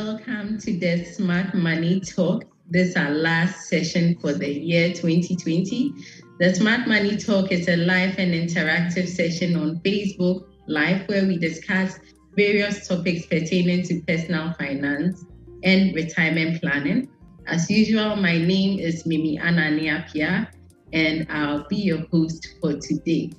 welcome to the Smart Money Talk. This is our last session for the year 2020. The Smart Money Talk is a live and interactive session on Facebook Live where we discuss various topics pertaining to personal finance and retirement planning. As usual, my name is Mimi Ananiapia, and I'll be your host for today.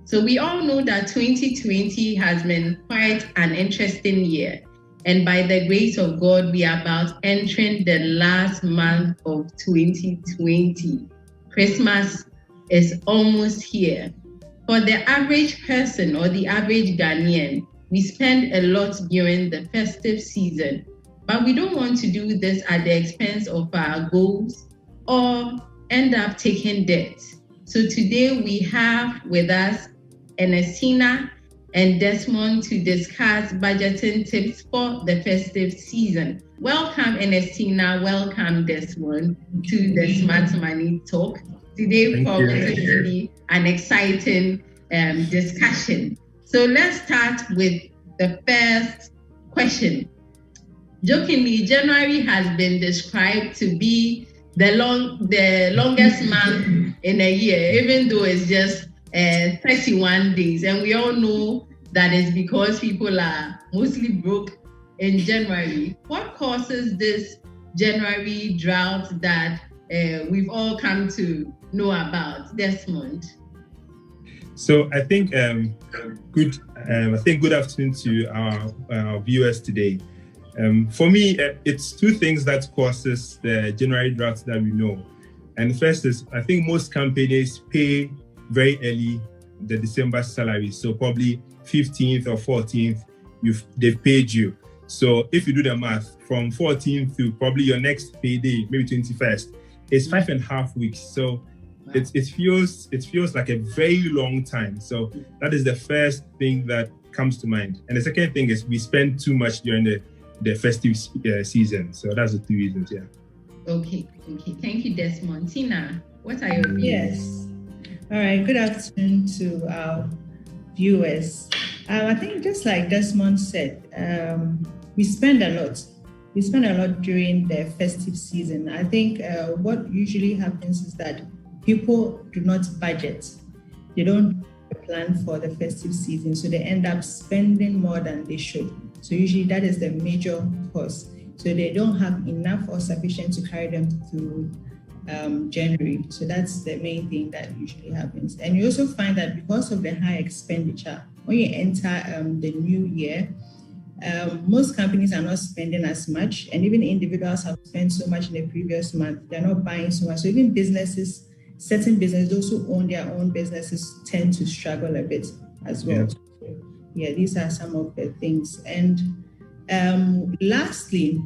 So we all know that 2020 has been quite an interesting year. And by the grace of God, we are about entering the last month of 2020. Christmas is almost here. For the average person or the average Ghanaian, we spend a lot during the festive season, but we don't want to do this at the expense of our goals or end up taking debt. So today we have with us Ernestina and Desmond to discuss budgeting tips for the festive season. Welcome, Ernestina. Welcome, Desmond, to the Smart Money Talk. Today, probably will be an exciting discussion. So let's start with the first question. Jokingly, January has been described to be the longest month in a year, even though it's just 31 days. And we all know that is because people are mostly broke in January. What causes this January drought that we've all come to know about? Desmond. So I think good afternoon to our viewers today. For me, it's two things that causes the January drought that we know. And first is, I think most companies pay very early the December salary. So probably 15th or 14th, they've paid you. So if you do the math, from 14th to probably your next payday, maybe 21st, it's 5.5 weeks. So wow. it feels like a very long time. So that is the first thing that comes to mind. And the second thing is we spend too much during the festive season. So that's the two reasons, yeah. Okay. Thank you, Desmond. Tina, what are your views? Yes. All right. Good afternoon to our viewers. I think just like Desmond said, we spend a lot. We spend a lot during the festive season. I think what usually happens is that people do not budget. They don't plan for the festive season, so they end up spending more than they should. So usually that is the major cause. So they don't have enough or sufficient to carry them through January. So that's the main thing that usually happens. And you also find that because of the high expenditure, when you enter the new year, most companies are not spending as much, and even individuals have spent so much in the previous month, they're not buying so much. So even businesses, certain businesses, those who own their own businesses tend to struggle a bit as well. Yeah, these are some of the things. And lastly,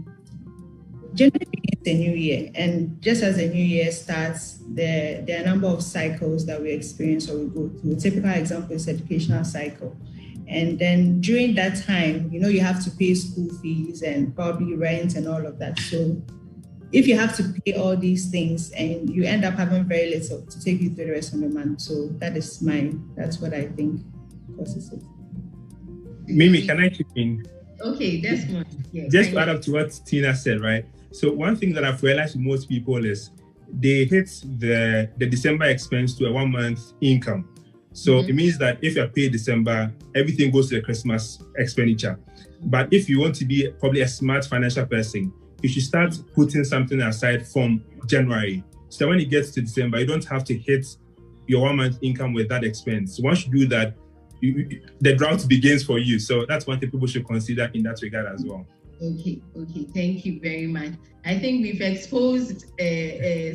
January begins the new year, and just as the new year starts, there are a number of cycles that we experience or we go through. A typical example is educational cycle. And then during that time, you have to pay school fees and probably rent and all of that. So if you have to pay all these things and you end up having very little to take you through the rest of the month. So that's what I think causes it. Mimi, can I chip in? Okay, Desmond. Yes, just to add up to what Tina said, right? So one thing that I've realized with most people is they hit the December expense to a 1 month income. So it means that if you're paid December, everything goes to the Christmas expenditure. But if you want to be probably a smart financial person, you should start putting something aside from January. So when it gets to December, you don't have to hit your 1 month income with that expense. So once you do that, the drought begins for you. So that's one thing people should consider in that regard as well. Okay. Thank you very much. I think we've exposed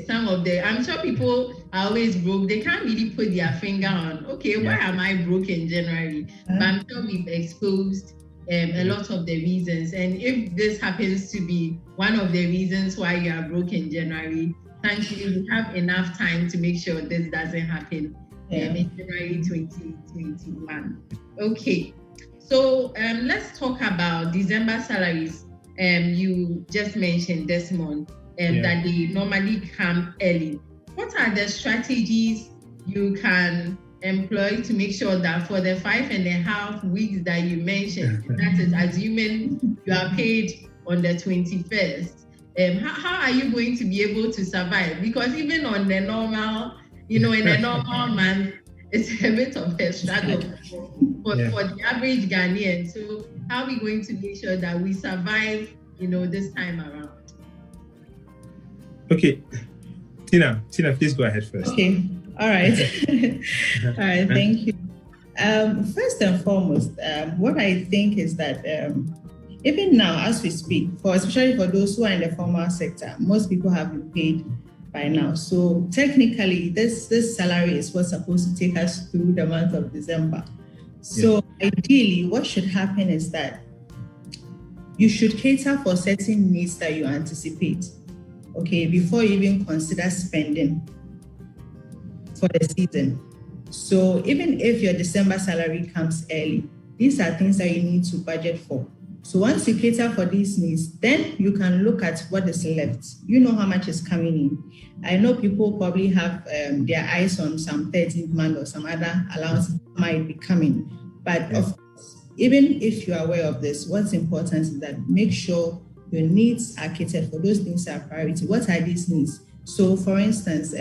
some of I'm sure people are always broke. They can't really put their finger on, why am I broke in January? But I'm sure we've exposed a lot of the reasons. And if this happens to be one of the reasons why you are broke in January, thankfully we have enough time to make sure this doesn't happen in January 2021. Okay. So let's talk about December salaries. You just mentioned, Desmond, that they normally come early. What are the strategies you can employ to make sure that for the 5.5 weeks that you mentioned, that is assuming you are paid on the 21st, how are you going to be able to survive? Because even on the normal, in a normal month, it's a bit of a struggle for the average Ghanaian. So how are we going to make sure that we survive, this time around? Okay. Tina, please go ahead first. Okay. All right. All right. Thank you. First and foremost, what I think is that even now, as we speak, especially for those who are in the formal sector, most people have been paid by now. So technically, this salary is what's supposed to take us through the month of December. So ideally, what should happen is that you should cater for certain needs that you anticipate, okay, before you even consider spending for the season. So even if your December salary comes early, these are things that you need to budget for. So once you cater for these needs, then you can look at what is left. You know how much is coming in. I know people probably have their eyes on some 13th month or some other allowance might be coming. But of course, even if you are aware of this, what's important is that make sure your needs are catered for. Those things are priority. What are these needs? So for instance,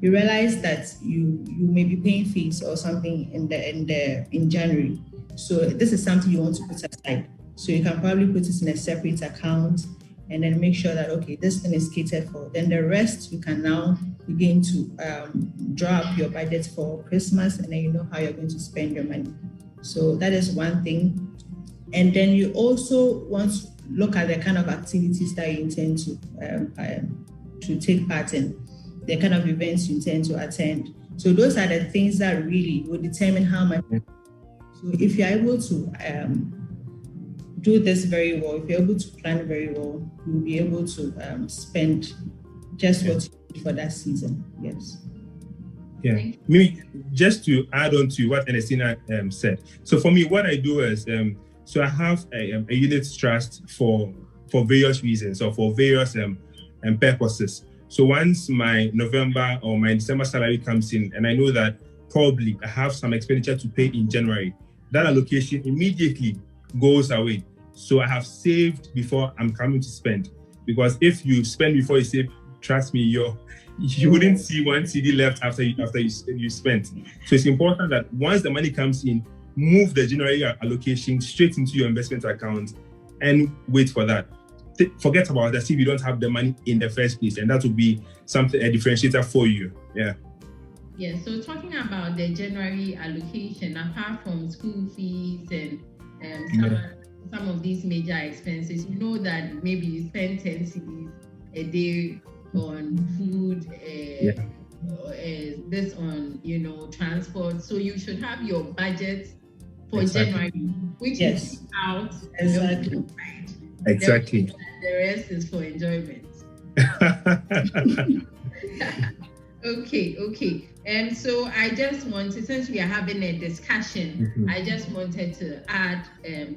you realize that you may be paying fees or something in January. So this is something you want to put aside. So you can probably put it in a separate account and then make sure that, okay, this thing is catered for. Then the rest, you can now begin to draw up your budget for Christmas, and then you know how you're going to spend your money. So that is one thing. And then you also want to look at the kind of activities that you intend to take part in, the kind of events you intend to attend. So those are the things that really will determine how much. So if you're able to do this very well, if you're able to plan very well, you'll be able to spend just what you need for that season. Yes. Yeah. Maybe just to add on to what Ernestina said. So for me, what I do is, so I have a unit trust for various reasons or for various purposes. So once my November or my December salary comes in, and I know that probably I have some expenditure to pay in January, that allocation immediately goes away. So I have saved before I'm coming to spend. Because if you spend before you save, trust me, you wouldn't see one CD left after you spent. So it's important that once the money comes in, move the January allocation straight into your investment account and wait for that. Forget about that if you don't have the money in the first place, and that will be something, a differentiator for you. Yeah. Yeah, so talking about the January allocation, apart from school fees and some of these major expenses, you know that maybe you spend 10 cedis a day on food, this on, transport. So you should have your budget for January, which is out. Exactly. Exactly. The rest is for enjoyment. Okay. And so I just wanted, since we are having a discussion, I just wanted to add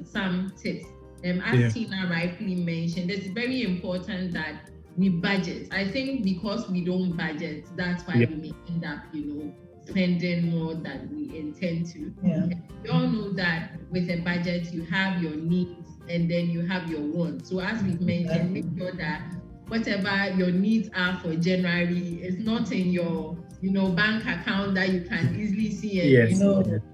some tips. As Tina rightly mentioned, it's very important that we budget. I think because we don't budget, that's why we may end up, spending more than we intend to. Yeah. We all know that with a budget, you have your needs and then you have your wants. So as we've mentioned, make sure that whatever your needs are for January is not in your, bank account that you can easily see and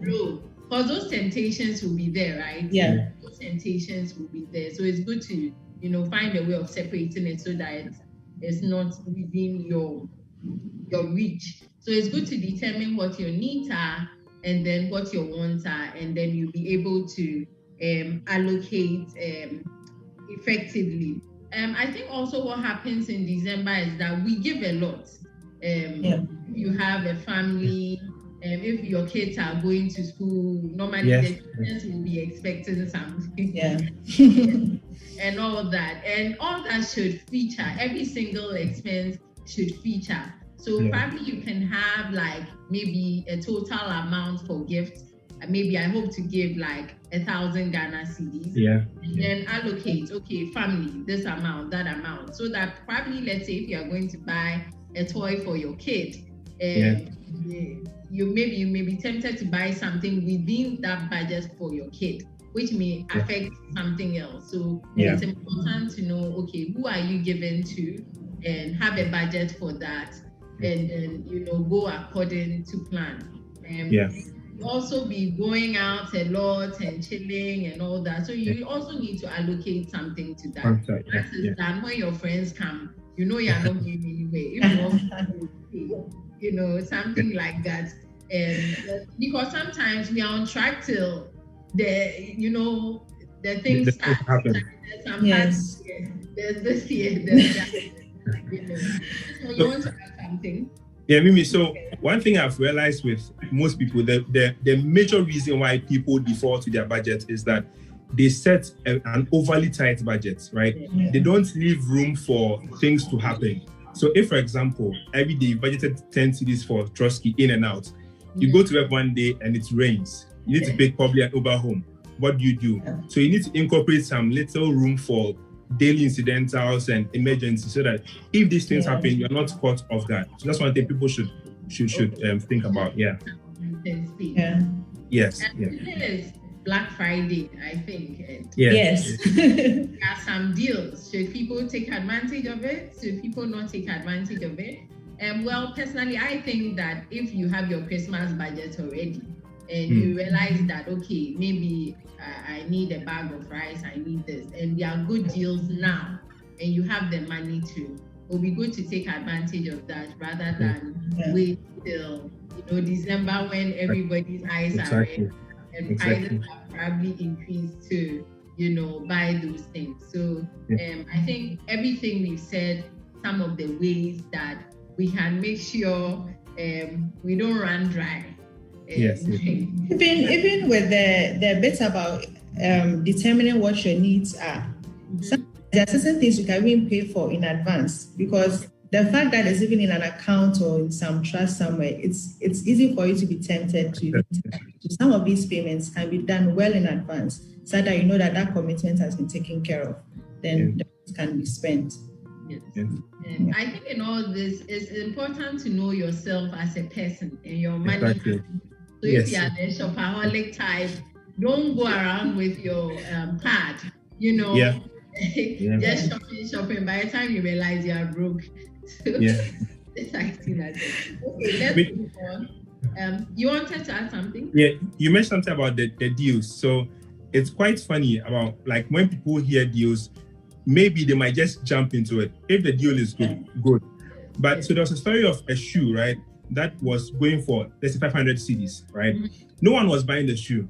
roll. Because those temptations will be there, right? Yeah. Those temptations will be there. So it's good to, find a way of separating it so that it's not within your reach. So it's good to determine what your needs are and then what your wants are, and then you'll be able to allocate effectively. I think also what happens in December is that we give a lot. If you have a family, if your kids are going to school, normally the students will be expecting something. And all that. And all that should feature, every single expense should feature. So probably you can have like maybe a total amount for gifts. Maybe I hope to give like 1,000 Ghana cedis. And then allocate, family, this amount, that amount. So that probably, let's say if you are going to buy a toy for your kid, you may be tempted to buy something within that budget for your kid. which may affect something else. So it's important to know, okay, who are you giving to, and have a budget for that, and then go according to plan. Also be going out a lot and chilling and all that. So you also need to allocate something to that. That is done when your friends come. You're not going anywhere. If you want, something like that. Because sometimes we are on track till the things start. Happen. Yes. There's this year. There's that. So you want to add something? Yeah, Mimi. So one thing I've realized with most people, the major reason why people default to their budget is that they set an overly tight budget, right? Yeah. They don't leave room for things to happen. So if, for example, every day you budgeted 10 cedis for Trotsky in and out, you go to work one day and it rains. You need to pick probably an Uber home. What do you do? So you need to incorporate some little room for daily incidentals and emergencies, so that if these things happen, you're not caught off guard. So that's one thing people should think about. Yeah. Yes. It is Black Friday, I think. Yes. There are some deals. Should people take advantage of it? Should people not take advantage of it? Well, personally, I think that if you have your Christmas budget already and you realize that, okay, maybe I need a bag of rice, I need this, and there are good deals now, and you have the money to, it will be good to take advantage of that rather than wait till December when everybody's eyes are red and prices have probably increased to buy those things. So I think everything we've said, some of the ways that we can make sure we don't run dry. Yes. Even with the bits about determining what your needs are, there are certain things you can even pay for in advance, because the fact that it's even in an account or in some trust somewhere, it's easy for you to be tempted to. Some of these payments can be done well in advance, so that you know that commitment has been taken care of. Then it can be spent. Yes. And I think in all this, it's important to know yourself as a person and your money. Exactly. So if you are the shopaholic type, don't go around with your pad, just shopping. By the time you realize you are broke. So it's actually that. Okay, let's move on. You wanted to add something? Yeah, you mentioned something about the deals. So it's quite funny about, like, when people hear deals, maybe they might just jump into it. If the deal is good. But so there was a story of a shoe, right, that was going for, let's say, 500 cedis, right? No one was buying the shoe.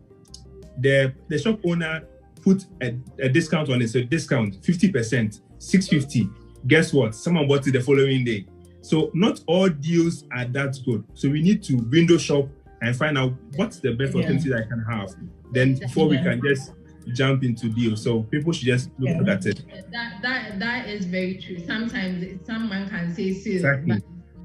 The shop owner put a discount on it. So discount 50%, 650. Guess what? Someone bought it the following day. So not all deals are that good. So we need to window shop and find out what's the best opportunity I can have. Then before we can just jump into deals. So people should just look at it. That is very true. Sometimes someone can say sale, but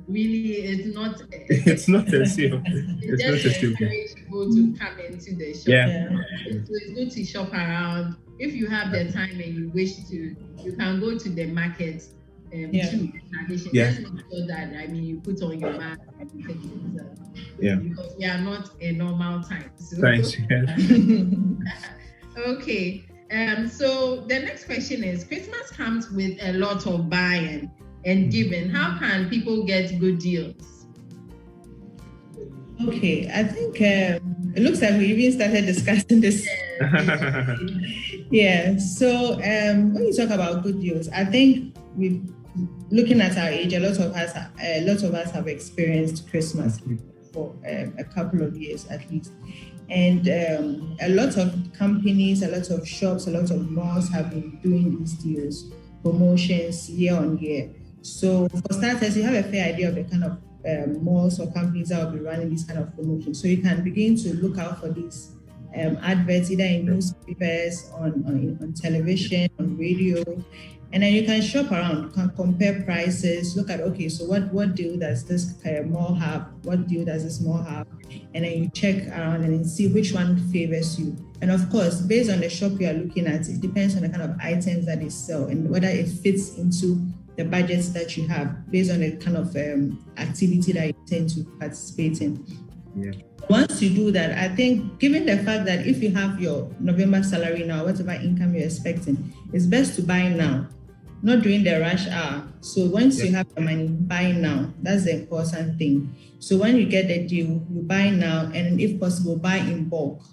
really it's not. It's not a sale. It's not a sale. Encourage people to come into the shop. So it's good to shop around. If you have the time and you wish to, you can go to the market too. Just make sure that you put on your mask and you take it. Because we are not a normal time. So. Thanks. Okay. So the next question is: Christmas comes with a lot of buying and giving. How can people get good deals? Okay, I think it looks like we even started discussing this. So when you talk about good deals, I think looking at our age, a lot of us have experienced Christmas for a couple of years at least. And a lot of companies, a lot of shops, a lot of malls have been doing these deals, promotions year on year. So for starters, you have a fair idea of the kind of malls or companies that will be running these kind of promotions. So you can begin to look out for these adverts either in newspapers, on television, on radio. And then you can shop around, you can compare prices, look at, okay, so what deal does this mall have? What deal does this mall have? And then you check around and then see which one favors you. And of course, based on the shop you are looking at, it depends on the kind of items that they sell and whether it fits into the budgets that you have based on the kind of activity that you intend to participate in. Yeah. Once you do that, I think, given the fact that if you have your November salary now, whatever income you're expecting, it's best to buy now, not during the rush hour. So once you have the money, buy now. That's the important thing. So when you get the deal, you buy now, and if possible, buy in bulk.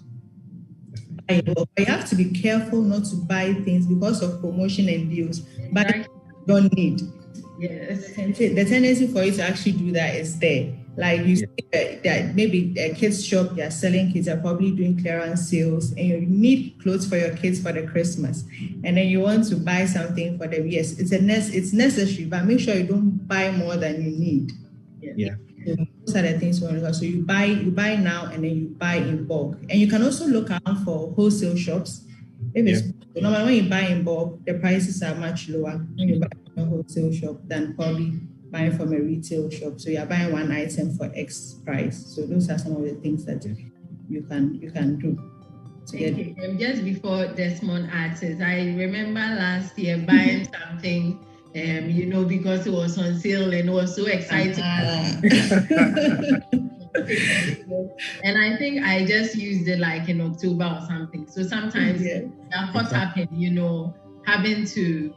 But you have to be careful not to buy things because of promotion and deals. Buy Exactly. you don't need. Yes. The tendency for you to actually do that is there. Like you see that maybe a kids shop, they're selling kids, are probably doing clearance sales, and you need clothes for your kids for the Christmas, and then you want to buy something for them. Yes, it's necessary, but make sure you don't buy more than you need. Yeah. So those are the things you want to do. So you buy now, and then you buy in bulk, and you can also look out for wholesale shops. If it's normally when you buy in bulk, the prices are much lower when you buy from a wholesale shop than probably buying from a retail shop. So you're buying one item for X price. So those are some of the things that you can do. Thank you. Just before Desmond answers, I remember last year buying something, because it was on sale and it was so exciting. And I think I just used it like in October or something. So sometimes that caught up in, having to,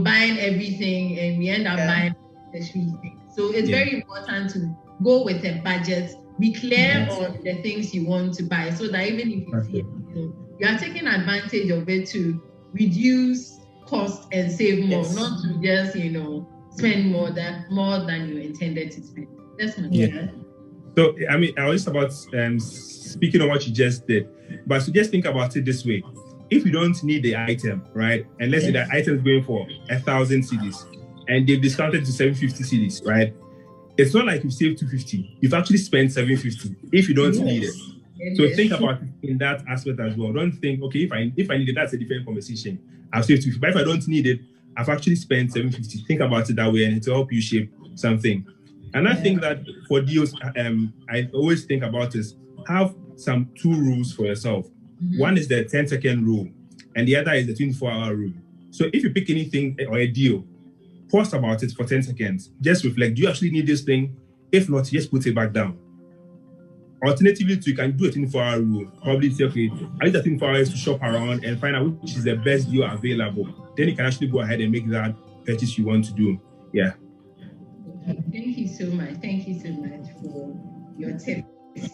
buying everything, and we end up buying especially things. So it's very important to go with a budget, be clear on the things you want to buy, so that even if you see it, you are taking advantage of it to reduce cost and save more, not to just, spend more than you intended to spend. That's my So, I mean, I was about speaking on what you just did, but so just think about it this way. If you don't need the item, right, and let's say that item is going for 1,000 cedis, and they've discounted to 750 cedis, right? It's not like you've saved 250. You've actually spent 750 if you don't need it. So think about it in that aspect as well. Don't think, okay, if I need it, that's a different conversation. I've saved 250. But if I don't need it, I've actually spent 750. Think about it that way, and it will help you shape something. And I think that for deals, I always think about is have two rules for yourself. One is the 10-second rule, and the other is the 24-hour rule. So if you pick anything or a deal, pause about it for 10 seconds. Just reflect. Do you actually need this thing? If not, just put it back down. Alternatively, you can do a 24-hour rule. Probably say, okay, I need a 24 hours to shop around and find out which is the best deal available. Then you can actually go ahead and make that purchase you want to do. Yeah. Thank you so much. Thank you so much for your tips.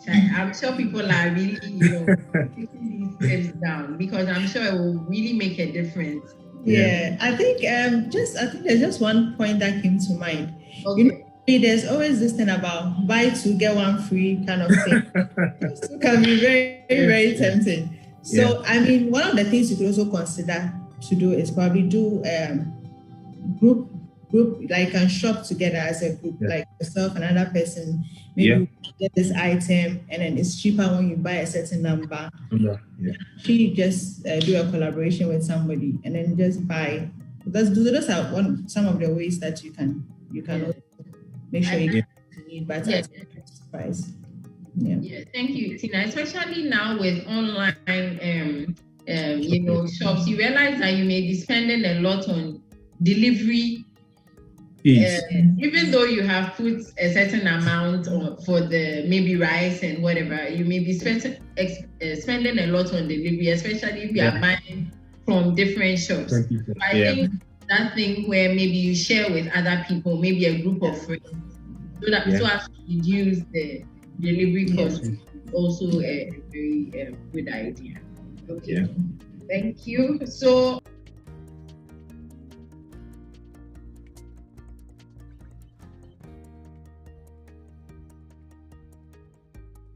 I'm sure people are really, taking these tips down, because I'm sure it will really make a difference. Yeah, I think there's just one point that came to mind. Okay. There's always this thing about buy two get one free kind of thing. It can be very, very tempting. So I mean, one of the things you could also consider to do is probably do group, like you can shop together as a group, like yourself and another person. Maybe get this item, and then it's cheaper when you buy a certain number. She just do a collaboration with somebody, and then just buy. Those are some of the ways that you can also make sure you need better price. Thank you, Tina. Especially now with online, shops, you realize that you may be spending a lot on delivery. Even though you have put a certain amount for the maybe rice and whatever, you may be spending a lot on delivery, especially if you are buying from different shops. So I think that thing where maybe you share with other people, maybe a group of friends, so as to reduce the delivery cost, is also a very good idea. Okay, thank you. So